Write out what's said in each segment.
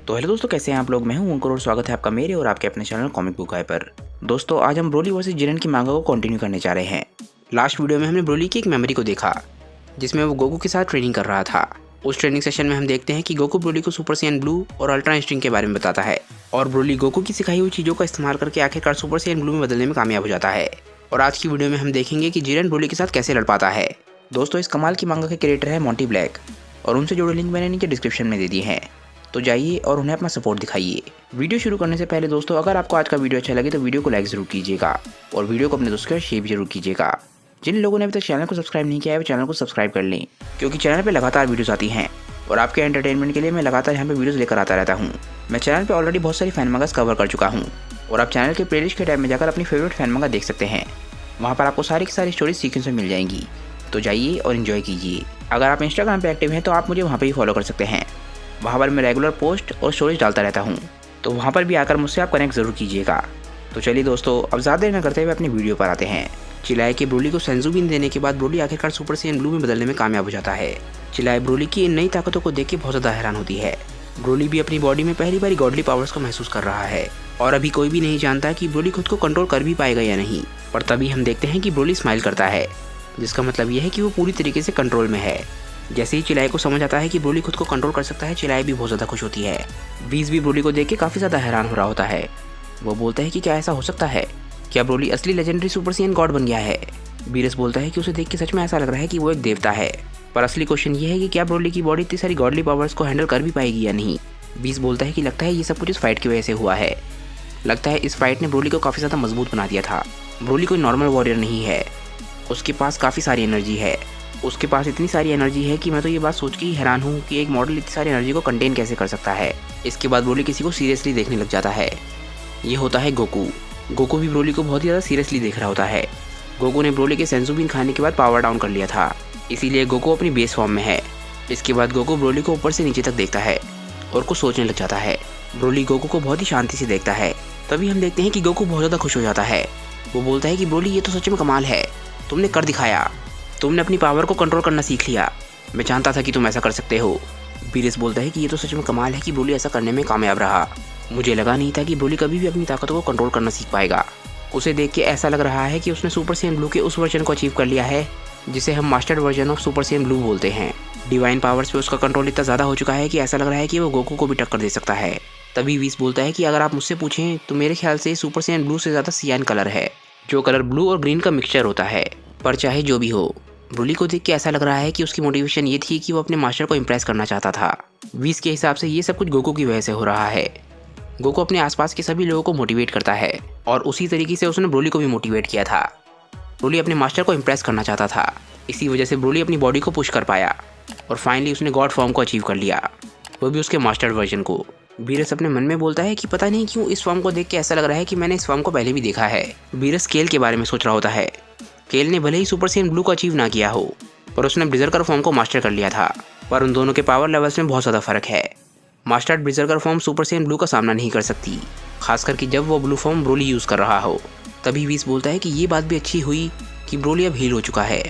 तो हेलो दोस्तों, कैसे हैं आप लोग। मैं हूं अंकुर और स्वागत है आपका मेरे और आपके अपने चैनल कॉमिक बुक गाय पर। दोस्तों, आज हम ब्रोली वर्सेस जिरेन की मांगा को कंटिन्यू करने जा रहे हैं। लास्ट वीडियो में हमने ब्रोली की एक मेमोरी को देखा जिसमें वो गोकू के साथ ट्रेनिंग कर रहा था। उस ट्रेनिंग सेशन में हम देखते हैं कि गोकू ब्रोली को सुपर सैयन ब्लू और अल्ट्रा इंस्टिंक्ट के बारे में बताता है और ब्रोली गोकू की सिखाई हुई चीज़ों का इस्तेमाल करके आखिरकार सुपर सैयन ब्लू में बदलने में कामयाब हो जाता है। और आज की वीडियो में हम देखेंगे कि जिरेन ब्रोली के साथ कैसे लड़ पाता है। दोस्तों, इस कमाल की मांगा के क्रिएटर है मोंटी ब्लैक और उनसे जुड़े लिंक मैंने नीचे डिस्क्रिप्शन में दे दिए हैं, तो जाइए और उन्हें अपना सपोर्ट दिखाइए। वीडियो शुरू करने से पहले दोस्तों, अगर आपको आज का वीडियो अच्छा लगे तो वीडियो को लाइक जरूर कीजिएगा और वीडियो को अपने दोस्तों के साथ शेयर भी जरूर कीजिएगा। जिन लोगों ने अभी तक चैनल को सब्सक्राइब नहीं किया है वो चैनल को सब्सक्राइब कर लें, क्योंकि चैनल पर लगातार वीडियोस आती हैं और आपके एंटरटेनमेंट के लिए मैं लगातार यहाँ पे वीडियोस लेकर आता रहता हूँ। मैं चैनल पर ऑलरेडी बहुत सारी फैन मंगास कवर कर चुका हूँ और आप चैनल के प्लेलिस्ट के टैब में जाकर अपनी फेवरेट फैन मंगा देख सकते हैं। वहाँ पर आपको सारी की सारी स्टोरीज सीक्वेंस में मिल जाएंगी, तो जाइए और इन्जॉय कीजिए। अगर आप इंस्टाग्राम पे एक्टिव हैं तो आप मुझे वहाँ पे ही फॉलो कर सकते हैं। वहाँ पर मैं रेगुलर पोस्ट और स्टोरीज डालता रहता हूँ, तो वहाँ पर भी आकर मुझसे आप कनेक्ट ज़रूर कीजिएगा। तो चलिए दोस्तों, अब ज़्यादा देर न करते हुए अपनी वीडियो पर आते हैं। चिल्लाए के ब्रोली को सेंजुबिन देने के बाद ब्रोली आखिरकार सुपर सैयन ब्लू में बदलने में कामयाब हो जाता है। चिल्लाए ब्रोली की इन नई ताकतों को देख के बहुत ज़्यादा हैरान होती है। ब्रोली भी अपनी बॉडी में पहली बार गॉडली पावर्स को महसूस कर रहा है और अभी कोई भी नहीं जानता कि ब्रोली खुद को कंट्रोल कर भी पाएगा या नहीं। पर तभी हम देखते हैं कि ब्रोली स्माइल करता है, जिसका मतलब यह है कि वो पूरी तरीके से कंट्रोल में है। जैसे ही चिल्लाए को समझ आता है कि ब्रोली खुद को कंट्रोल कर सकता है, चिल्लाए भी बहुत ज़्यादा खुश होती है। वीज भी ब्रोली को देख के काफ़ी ज़्यादा हैरान हो रहा होता है। वो बोलता है कि क्या ऐसा हो सकता है, क्या ब्रोली असली लेजेंडरी सुपर सैयन गॉड बन गया है। बीरस बोलता है कि उसे देख के सच में ऐसा लग रहा है कि वो एक देवता है, पर असली क्वेश्चन ये है कि क्या ब्रोली की बॉडी इतनी सारी गॉडली पावर्स को हैंडल कर भी पाएगी या नहीं। बीस बोलता है कि लगता है ये सब कुछ इस फाइट की वजह से हुआ है। लगता है इस फाइट ने ब्रोली को काफ़ी ज़्यादा मजबूत बना दिया था। ब्रोली कोई नॉर्मल वॉरियर नहीं है, उसके पास काफ़ी सारी एनर्जी है। उसके पास इतनी सारी एनर्जी है कि मैं तो ये बात सोच के ही हैरान हूँ कि एक मॉडल इतनी सारी एनर्जी को कंटेन कैसे कर सकता है। इसके बाद ब्रोली किसी को सीरियसली देखने लग जाता है। ये होता है गोकू। गोकू भी ब्रोली को बहुत ही ज़्यादा सीरियसली देख रहा होता है। गोकू ने ब्रोली के सेंजुबिन खाने के बाद पावर डाउन कर लिया था, इसीलिए गोकू अपनी बेस फॉर्म में है। इसके बाद गोकू ब्रोली को ऊपर से नीचे तक देखता है और कुछ सोचने लग जाता है। ब्रोली गोकू को बहुत ही शांति से देखता है। तभी हम देखते हैं कि गोकू बहुत ज़्यादा खुश हो जाता है। वो बोलता है कि ब्रोली, ये तो सच में कमाल है, तुमने कर दिखाया, तुमने अपनी पावर को कंट्रोल करना सीख लिया। मैं जानता था कि तुम ऐसा कर सकते हो। बीरस बोलता है कि ये तो सच में कमाल है कि ब्रोली ऐसा करने में कामयाब रहा। मुझे लगा नहीं था कि ब्रोली कभी भी अपनी ताकतों को कंट्रोल करना सीख पाएगा। उसे देख के ऐसा लग रहा है कि उसने सुपर सैयन ब्लू के उस वर्जन को अचीव कर लिया है जिसे हम mastered version of super Saiyan blue बोलते हैं। डिवाइन पावर्स पे उसका कंट्रोल इतना ज़्यादा हो चुका है कि ऐसा लग रहा है कि वो गोकू को भी टक्कर दे सकता है। तभी वीस बोलता है कि अगर आप मुझसे पूछें तो मेरे ख्याल से सुपर सैयन ब्लू से ज़्यादा सियान कलर है, जो कलर ब्लू और ग्रीन का मिक्सचर होता है। पर चाहे जो भी हो, ब्रोली को देख के ऐसा लग रहा है कि उसकी मोटिवेशन ये थी कि वो अपने मास्टर को इम्प्रेस करना चाहता था। वीस के हिसाब से ये सब कुछ गोकू की वजह से हो रहा है। गोकू अपने आसपास के सभी लोगों को मोटिवेट करता है और उसी तरीके से उसने ब्रोली को भी मोटिवेट किया था। ब्रोली अपने मास्टर को इम्प्रेस करना चाहता था, इसी वजह से ब्रोली अपनी बॉडी को पुश कर पाया और फाइनली उसने गॉड फॉर्म को अचीव कर लिया, वो भी उसके मास्टर्ड वर्जन को। बीरस अपने मन में बोलता है कि पता नहीं क्यों इस फॉर्म को देख के ऐसा लग रहा है कि मैंने इस फॉर्म को पहले भी देखा है। बीरस केल के बारे में सोच रहा होता है। केल ने भले ही सुपर सैयन ब्लू को अचीव ना किया हो, पर उसने ब्रिजर्कर फॉर्म को मास्टर कर लिया था। पर उन दोनों के पावर लेवल्स में बहुत ज़्यादा फर्क है। Mastered berserker form super Saiyan blue का सामना नहीं कर सकती, खासकर कि जब वो ब्लू फॉर्म ब्रोली यूज़ कर रहा हो। तभी वीस बोलता है कि ये बात भी अच्छी हुई कि ब्रोली अब हील हो चुका है।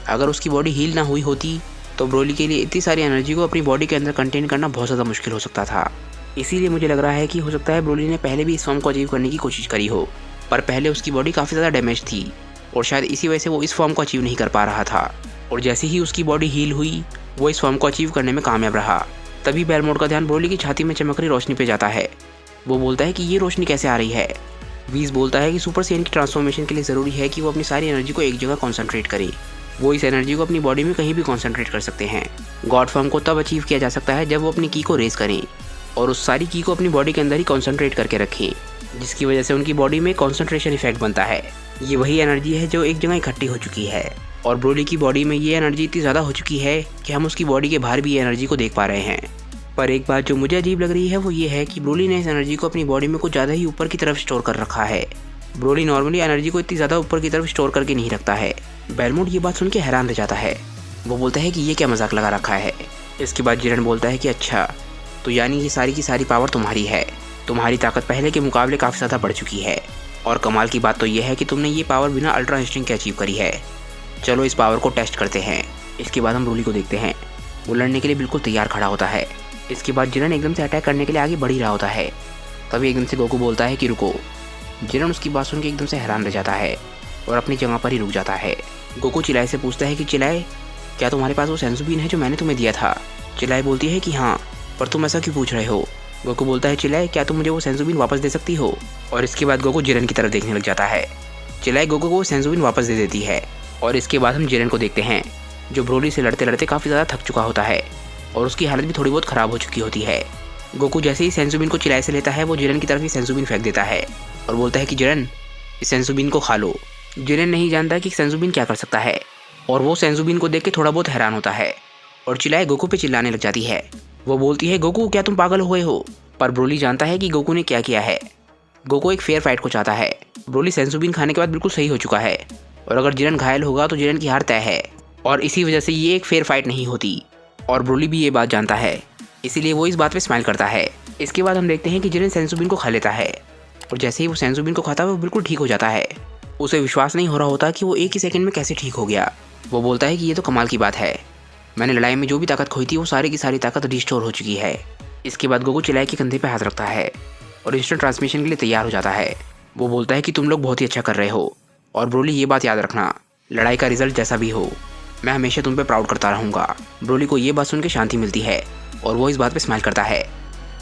अगर उसकी बॉडी हील ना हुई होती तो ब्रोली के लिए इतनी सारी एनर्जी को अपनी बॉडी के अंदर कंटेन करना बहुत ज़्यादा मुश्किल हो सकता था। इसीलिए मुझे लग रहा है कि हो सकता है ब्रोली ने पहले भी इस फॉर्म को अचीव करने की कोशिश करी हो, पर पहले उसकी बॉडी काफ़ी ज़्यादा डैमेज थी और शायद इसी वजह से वो इस फॉर्म को अचीव नहीं कर पा रहा था। और जैसे ही उसकी बॉडी हील हुई, वो इस फॉर्म को अचीव करने में कामयाब रहा। तभी बेलमोड का ध्यान ब्रोली की छाती में चमक रही रोशनी पे जाता है। वो बोलता है कि ये रोशनी कैसे आ रही है। वीस बोलता है कि सुपर सैयन की ट्रांसफॉर्मेशन के लिए ज़रूरी है कि वो अपनी सारी एनर्जी को एक जगह कॉन्सेंट्रेट करे। वो इस एनर्जी को अपनी बॉडी में कहीं भी कॉन्सेंट्रेट कर सकते हैं। गॉड फॉर्म को तब अचीव किया जा सकता है जब वो अपनी की को रेज करें और उस सारी की को अपनी बॉडी के अंदर ही कॉन्सेंट्रेट करके रखें, जिसकी वजह से उनकी बॉडी में कॉन्सेंट्रेशन इफेक्ट बनता है। ये वही एनर्जी है जो एक जगह इकट्ठी हो चुकी है और ब्रोली की बॉडी में ये एनर्जी इतनी ज़्यादा हो चुकी है कि हम उसकी बॉडी के बाहर भी ये एनर्जी को देख पा रहे हैं। पर एक बात जो मुझे अजीब लग रही है वो ये है कि ब्रोली ने इस एनर्जी को अपनी बॉडी में कुछ ज़्यादा ही ऊपर की तरफ स्टोर कर रखा है। ब्रोली नॉर्मली एनर्जी को इतनी ज़्यादा ऊपर की तरफ स्टोर करके नहीं रखता है। बेलमोड ये बात सुन के हैरान रह जाता है। वो बोलता है कि ये क्या मजाक लगा रखा है। इसके बाद जिरेन बोलता है कि अच्छा, तो यानी ये सारी की सारी पावर तुम्हारी है। तुम्हारी ताकत पहले के मुकाबले काफ़ी ज़्यादा बढ़ चुकी है और कमाल की बात तो ये है कि तुमने ये पावर बिना अल्ट्रा इंस्टिंक्ट के अचीव करी है। चलो इस पावर को टेस्ट करते हैं। इसके बाद हम ब्रोली को देखते हैं। वो लड़ने के लिए बिल्कुल तैयार खड़ा होता है। इसके बाद जिरन एकदम से अटैक करने के लिए आगे बढ़ ही रहा होता है। तभी एकदम से गोकू बोलता है कि रुको। जिरन उसकी बात सुन के एकदम से हैरान रह जाता है और अपनी जगह पर ही रुक जाता है। गोकू चिल्लाए से पूछता है कि चिल्लाए, क्या तुम्हारे पास वो सेंसु बीन है जो मैंने तुम्हें दिया था? चिल्लाए बोलती है कि हाँ, पर तुम ऐसा क्यों पूछ रहे हो? गोकू बोलता है चिल्लाए, क्या तुम मुझे वो सेंसु बीन वापस दे सकती हो? और इसके बाद गोकू जिरन की तरफ देखने लग जाता है। चिल्लाए गोकू को वो सेंसु बीन वापस दे देती है। और इसके बाद हम जिरन को देखते हैं जो ब्रोली से लड़ते लड़ते काफ़ी ज़्यादा थक चुका होता है और उसकी हालत भी थोड़ी बहुत ख़राब हो चुकी होती है। गोकू जैसे ही सेंसु बीन को चिल्लाए से लेता है वो जिरन की तरफ ही सेंसु बीन फेंक देता है और बोलता है कि जिरन, इस सेंसु बीन को खा लो। जिरन नहीं जानता कि सेंसु बीन क्या कर सकता है और वो सेंसु बीन को देख के थोड़ा बहुत हैरान होता है और चिल्लाए गोकू पे चिल्लाने लग जाती है। वो बोलती है गोकू, क्या तुम पागल हुए हो? पर ब्रोली जानता है कि गोकू ने क्या किया है। गोकू एक फेयर फाइट को चाहता है। ब्रोली सेंसु बीन खाने के बाद बिल्कुल सही हो चुका है और अगर जिरन घायल होगा तो जिरन की हार तय है और इसी वजह से ये एक फेयर फाइट नहीं होती और ब्रोली भी ये बात जानता है, इसीलिए वो इस बात पे स्माइल करता है। इसके बाद हम देखते हैं कि जिरन सेंसु बीन को खा लेता है और जैसे ही वो सेंसु बीन को खाता है वो बिल्कुल ठीक हो जाता है। उसे विश्वास नहीं हो रहा होता कि वो एक ही सेकंड में कैसे ठीक हो गया। वो बोलता है कि ये तो कमाल की बात है, मैंने लड़ाई में जो भी ताकत खोई थी वो सारी की सारी ताकत रिस्टोर हो चुकी है। इसके बाद गोकू चिल्लाए के कंधे पे हाथ रखता है और इंस्टेंट ट्रांसमिशन के लिए तैयार हो जाता है। वो बोलता है कि तुम लोग बहुत ही अच्छा कर रहे हो और ब्रोली ये बात याद रखना, लड़ाई का रिजल्ट जैसा भी हो मैं हमेशा तुम पे प्राउड करता रहूँगा। ब्रोली को ये बात सुन के शांति मिलती है और वो इस बात पे स्माइल करता है।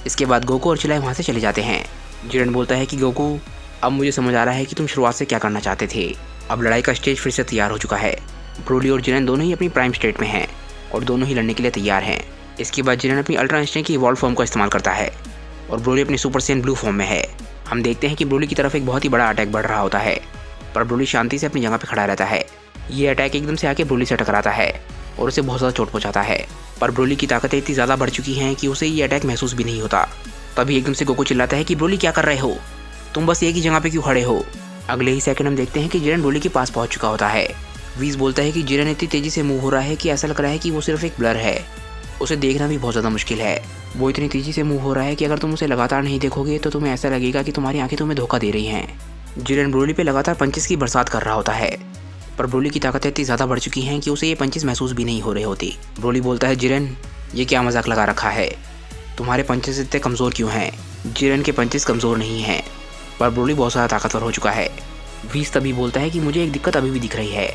इसके बाद गोकू और चिल्लाए वहाँ से चले जाते हैं। जिरन बोलता है कि गोकू, अब मुझे समझ आ रहा है कि तुम शुरुआत से क्या करना चाहते थे। अब लड़ाई का स्टेज फिर से तैयार हो चुका है। ब्रोली और जिरन दोनों ही अपनी प्राइम स्टेट में हैं और दोनों ही लड़ने के लिए तैयार हैं। इसके बाद जिरन अपनी अल्ट्रा इंस्टेंट की इवॉल्व फॉर्म का इस्तेमाल करता है और ब्रोली अपनी सुपर सैयन ब्लू फॉर्म में है। हम देखते हैं कि ब्रोली की तरफ एक बहुत ही बड़ा अटैक बढ़ रहा होता है पर ब्रोली शांति से अपनी जगह पर खड़ा रहता है। ये अटैक एकदम से आके ब्रोली से टकराता है और उसे बहुत ज़्यादा चोट पहुँचाता है पर ब्रोली की ताकतें इतनी ज़्यादा बढ़ चुकी हैं कि उसे ये अटैक महसूस भी नहीं होता। तभी एकदम से गोकू चिल्लाता है कि ब्रोली क्या कर रहे हो, तुम बस एक ही जगह पे क्यों खड़े हो? अगले ही सेकंड हम देखते हैं कि जिरन ब्रोली के पास पहुंच चुका होता है। वीज़ बोलता है कि जिरन इतनी तेज़ी से मूव हो रहा है कि ऐसा लग रहा है कि वो सिर्फ एक ब्लर है, उसे देखना भी बहुत ज़्यादा मुश्किल है। वो इतनी तेज़ी से मूव हो रहा है कि अगर तुम उसे लगातार नहीं देखोगे तो तुम्हें ऐसा लगेगा कि तुम्हारी आंखें तुम्हें धोखा दे रही हैं। जिरन ब्रोली पे लगातार पंचेस की बरसात कर रहा होता है पर ब्रोली की ताकतें इतनी ज़्यादा बढ़ चुकी हैं कि उसे ये पंचेस महसूस भी नहीं हो रहे होती। ब्रोली बोलता है जिरन, ये क्या मजाक लगा रखा है, तुम्हारे पंचेस इतने कमज़ोर क्यों हैं? जिरन के पंचेस कमज़ोर नहीं हैं पर ब्रोली बहुत ज़्यादा ताकतवर हो चुका है। वीज़ तभी बोलता है कि मुझे एक दिक्कत अभी भी दिख रही है।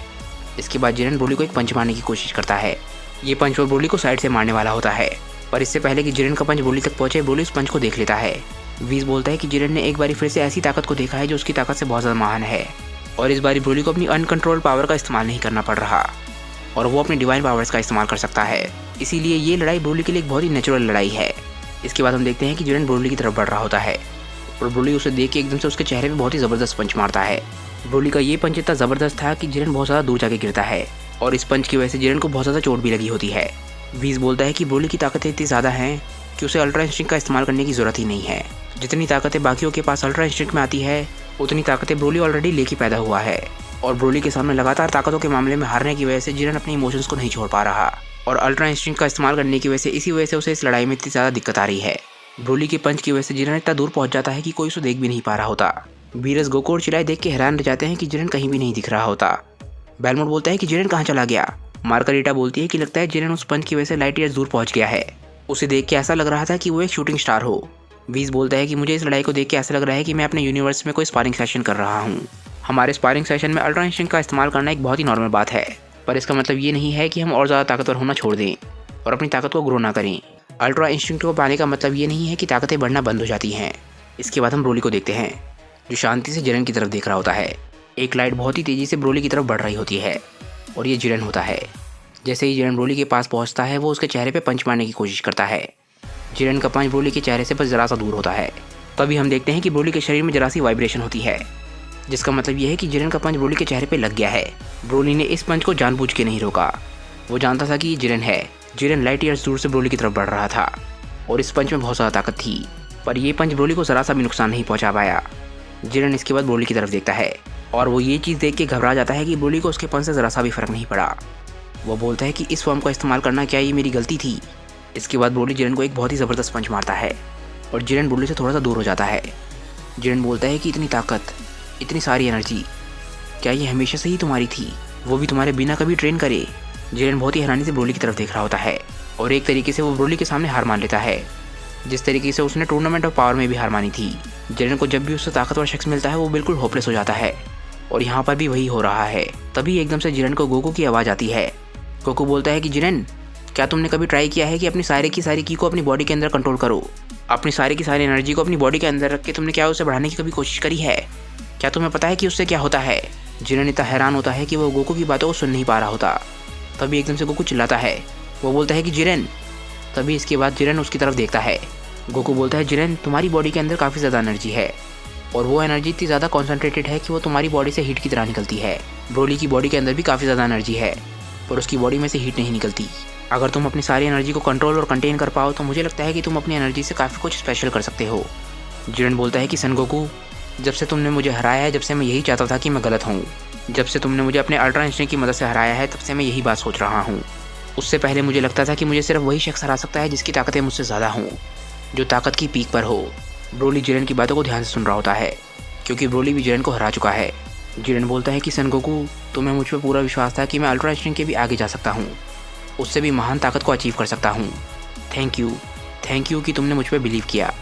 इसके बाद जिरन ब्रोली को एक पंच मारने की कोशिश करता है। ये पंच वो ब्रोली को साइड से मारने वाला होता है पर इससे पहले कि जिरन का पंच ब्रोली तक पहुंचे ब्रोली उस पंच को देख लेता है। वीज़ बोलता है कि जिरन ने एक बारी फिर से ऐसी ताकत को देखा है जो उसकी ताकत से बहुत ज़्यादा महान है और इस बारी ब्रोली को अपनी अनकंट्रोल पावर का इस्तेमाल नहीं करना पड़ रहा और वो अपनी डिवाइन पावर्स का इस्तेमाल कर सकता है। इसीलिए ये लड़ाई ब्रोली के लिए एक बहुत ही नेचुरल लड़ाई है। इसके बाद हम देखते हैं कि जिरन ब्रोली की तरफ बढ़ रहा होता है और ब्रोली उसे देख के एकदम से उसके चेहरे पे बहुत ही ज़बरदस्त पंच मारता है। ब्रोली का ये पंच इतना ज़बरदस्त था कि जिरन बहुत ज़्यादा दूर जाके गिरता है और इस पंच की वजह से जिरन को बहुत ज़्यादा चोट भी लगी होती है। वीज़ बोलता है कि ब्रोली की ताकतें इतनी ज़्यादा हैं कि उसे अल्ट्रा इंस्टिंक्ट का इस्तेमाल करने की ज़रूरत ही नहीं है। जितनी ताकतें बाकियों के पास अल्ट्रा इंस्टिंक्ट में आती है उतनी ताकतें ब्रोली ऑलरेडी लेके पैदा हुआ है और ब्रोली के सामने लगातार ताकतों के मामले में हारने की वजह से जिरन अपने इमोशंस को नहीं छोड़ पा रहा और अल्ट्रा इंस्टिंक्ट का इस्तेमाल करने की वजह से इसी वजह से उसे इस लड़ाई में इतनी ज़्यादा दिक्कत आ रही है। ब्रोली के पंच की वजह से जिरन इतना दूर पहुंच जाता है कि कोई उसे देख भी नहीं पा रहा होता। वीरस, गोकू और चिल्लाए देख के हैरान रह जाते हैं कि जिरन कहीं भी नहीं दिख रहा होता। बेलमोट बोलता है कि जिरन कहाँ चला गया। मार्गारीटा बोलती है कि लगता है जिरन उस पंच की वजह से लाइट ईयर्स दूर पहुंच गया है, उसे देख के ऐसा लग रहा था कि वो एक शूटिंग स्टार हो। वीज़ बोलता है कि मुझे इस लड़ाई को देख के ऐसा लग रहा है कि मैं अपने यूनिवर्स में कोई स्पारिंग सेशन कर रहा हूँ। हमारे स्पारिंग सेशन में अल्ट्रा इंस्टिंक्ट का इस्तेमाल करना एक बहुत ही नॉर्मल बात है पर इसका मतलब ये नहीं है कि हम और ज़्यादा ताकतवर होना छोड़ दें और अपनी ताकत को ग्रो ना करें। अल्ट्रा इंस्टिंक्ट को पाने का मतलब ये नहीं है कि ताकतें बढ़ना बंद हो जाती हैं। इसके बाद हम ब्रोली को देखते हैं जो शांति से जिरन की तरफ देख रहा होता है। एक लाइट बहुत ही तेज़ी से ब्रोली की तरफ बढ़ रही होती है और ये जिरन होता है। जैसे ही जिरन ब्रोली के पास पहुंचता है वो उसके चेहरे पे पंच मारने की कोशिश करता है। जिरन का पंच ब्रोली के चेहरे से बस ज़रा सा दूर होता है। तभी हम देखते हैं कि ब्रोली के शरीर में जरा सी वाइब्रेशन होती है जिसका मतलब ये है कि जिरन का पंच ब्रोली के चेहरे पे लग गया है। ब्रोली ने इस पंच को जानबूझ के नहीं रोका, वो जानता था कि ये जिरन है। जिरन लाइट ईयर्स दूर से ब्रोली की तरफ बढ़ रहा था और इस पंच में बहुत ज़्यादा ताकत थी पर यह पंच ब्रोली को ज़रा सा भी नुकसान नहीं पहुंचा पाया। जिरन इसके बाद ब्रोली की तरफ देखता है और वो ये चीज़ देख के घबरा जाता है कि ब्रोली को उसके पंच से ज़रा सा भी फ़र्क नहीं पड़ा। वो बोलता है कि इस फॉर्म का इस्तेमाल करना क्या ये मेरी गलती थी। इसके बाद ब्रोली जिरन को एक बहुत ही ज़बरदस्त पंच मारता है और जिरन ब्रोली से थोड़ा सा दूर हो जाता है। जिरन बोलता है कि इतनी ताकत, इतनी सारी एनर्जी, क्या ये हमेशा से ही तुम्हारी थी, वो भी तुम्हारे बिना कभी ट्रेन करे? जिरन बहुत ही हैरानी से ब्रोली की तरफ देख रहा होता है और एक तरीके से वो ब्रोली के सामने हार मान लेता है, जिस तरीके से उसने टूर्नामेंट ऑफ पावर में भी हार मानी थी। जिरेन को जब भी उससे ताकतवर शख्स मिलता है वो बिल्कुल होपलेस हो जाता है, और यहाँ पर भी वही हो रहा है। तभी एकदम से जिरेन को गोकू की आवाज़ आती है। गोकू बोलता है कि जिरेन, क्या तुमने कभी ट्राई किया है कि अपनी सारे की सारी की को अपनी बॉडी के अंदर कंट्रोल करो? अपनी सारी की सारी एनर्जी को अपनी बॉडी के अंदर रख के तुमने क्या उसे बढ़ाने की कभी कोशिश करी है? क्या तुम्हें पता है कि उससे क्या होता है? जिरेन इतना हैरान होता है कि वो गोकू की बातों को सुन नहीं पा रहा होता। तभी एकदम से गोकू चिल्लाता है, वो बोलता है कि जिरेन। तभी इसके बाद जिरेन उसकी तरफ देखता है। गोकू बोलता है, जिरेन तुम्हारी बॉडी के अंदर काफ़ी ज़्यादा एनर्जी है, और वो एनर्जी इतनी ज़्यादा कॉन्सेंट्रेटेड है कि वो तुम्हारी बॉडी से हीट की तरह निकलती है। ब्रोली की बॉडी के अंदर भी काफ़ी ज़्यादा एनर्जी है, पर उसकी बॉडी में से हीट नहीं निकलती। अगर तुम अपनी सारी एनर्जी को कंट्रोल और कंटेन कर पाओ तो मुझे लगता है कि तुम अपनी एनर्जी से काफ़ी कुछ स्पेशल कर सकते हो। जिरेन बोलता है कि सन गोकू, जब से तुमने मुझे हराया है जब से मैं यही चाहता था कि मैं गलत हूँ। जब से तुमने मुझे अपने अल्ट्रा इंस्टिंक्ट की मदद से हराया है तब से मैं यही बात सोच रहा हूँ। उससे पहले मुझे लगता था कि मुझे सिर्फ वही शख्स हरा सकता है जिसकी ताकतें मुझसे ज़्यादा हों, जो ताकत की पीक पर हो। ब्रोली जिरेन की बातों को ध्यान से सुन रहा होता है, क्योंकि ब्रोली भी जिरेन को हरा चुका है। जिरेन बोलता है कि सन गोकू, तुम्हें मुझ पर पूरा विश्वास था कि मैं अल्ट्रा इंस्टिंक्ट के भी आगे जा सकता हूँ, उससे भी महान ताकत को अचीव कर सकता हूँ। थैंक यू कि तुमने मुझ पर बिलीव किया।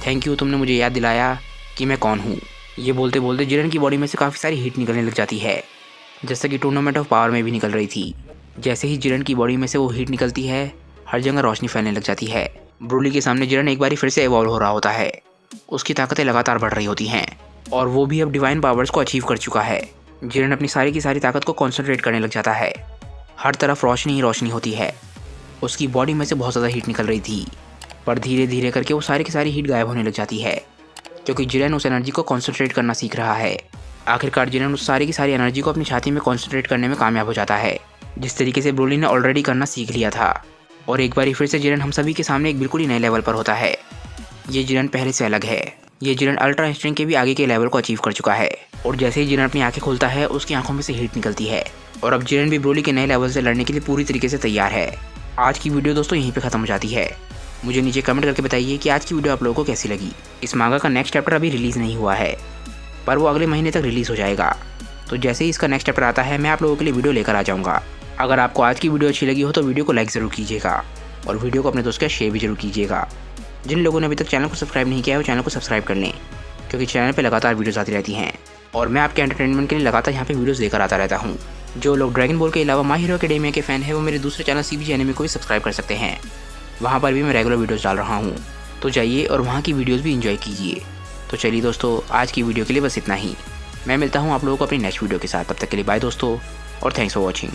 थैंक यू, तुमने मुझे याद दिलाया कि मैं कौन हूँ। ये बोलते बोलते जिरेन की बॉडी में से काफ़ी सारी हीट निकलने लग जाती है, जैसे कि टूर्नामेंट ऑफ पावर में भी निकल रही थी। जैसे ही जिरेन की बॉडी में से वो हीट निकलती है, हर जगह रोशनी फैलने लग जाती है। ब्रोली के सामने जिरेन एक बार फिर से इवॉल्व हो रहा होता है। उसकी ताकतें लगातार बढ़ रही होती हैं, और वो भी अब डिवाइन पावर्स को अचीव कर चुका है। जिरेन अपनी सारी की सारी ताकत को कॉन्सेंट्रेट करने लग जाता है। हर तरफ रोशनी ही रोशनी होती है। उसकी बॉडी में से बहुत ज़्यादा हीट निकल रही थी, पर धीरे धीरे करके वो सारी की सारी हीट गायब होने लग जाती है, क्योंकि जिरेन उस एनर्जी को कॉन्सेंट्रेट करना सीख रहा है। आखिरकार जिरेन उस सारी की सारी एनर्जी को अपनी छाती में कॉन्सेंट्रेट करने में कामयाब हो जाता है, जिस तरीके से ब्रोली ने ऑलरेडी करना सीख लिया था। और एक बार फिर से जिरेन हम सभी के सामने एक बिल्कुल ही नए लेवल पर होता है। ये जिरेन पहले से अलग है। ये जिरेन अल्ट्रा इंस्टिंक्ट के भी आगे के लेवल को अचीव कर चुका है, और जैसे ही जिरेन अपनी आंखें खोलता है उसकी आंखों में से हीट निकलती है, और अब जिरेन भी ब्रोली के नए लेवल से लड़ने के लिए पूरी तरीके से तैयार है। आज की वीडियो दोस्तों यहीं पे ख़त्म हो जाती है। मुझे नीचे कमेंट करके बताइए कि आज की वीडियो आप लोगों को कैसी लगी। इस मांगा का नेक्स्ट चैप्टर अभी रिलीज़ नहीं हुआ है, पर वो अगले महीने तक रिलीज़ हो जाएगा। तो जैसे ही इसका नेक्स्ट चैप्टर आता है मैं आप लोगों के लिए वीडियो लेकर आ जाऊँगा। अगर आपको आज की वीडियो अच्छी लगी हो तो वीडियो को लाइक ज़रूर कीजिएगा, और वीडियो को अपने दोस्त के शेयर भी जरूर कीजिएगा। जिन लोगों ने अभी तक चैनल को सब्सक्राइब नहीं किया है वो चैनल को सब्सक्राइब कर लें, क्योंकि चैनल पे लगातार वीडियोस आती रहती हैं, और मैं आपके एंटरटेनमेंट के लिए लगातार यहाँ पे वीडियोस लेकर आता रहता हूँ। जो लोग ड्रैगन बॉल के अलावा माय हीरो एकेडमिया के फ़ैन है वो मेरे दूसरे चैनल CBG एनिमे को भी सब्सक्राइब कर सकते हैं। वहाँ पर भी मैं रेगुलर वीडियोज़ डाल रहा हूँ, तो जाइए और वहाँ की वीडियोज़ भी इंजॉय कीजिए। तो चलिए दोस्तों, आज की वीडियो के लिए बस इतना ही। मैं मिलता हूँ आप लोगों को अपनी नेक्स्ट वीडियो के साथ। तब तक के लिए बाय दोस्तों, और थैंक्स फॉर वॉचिंग।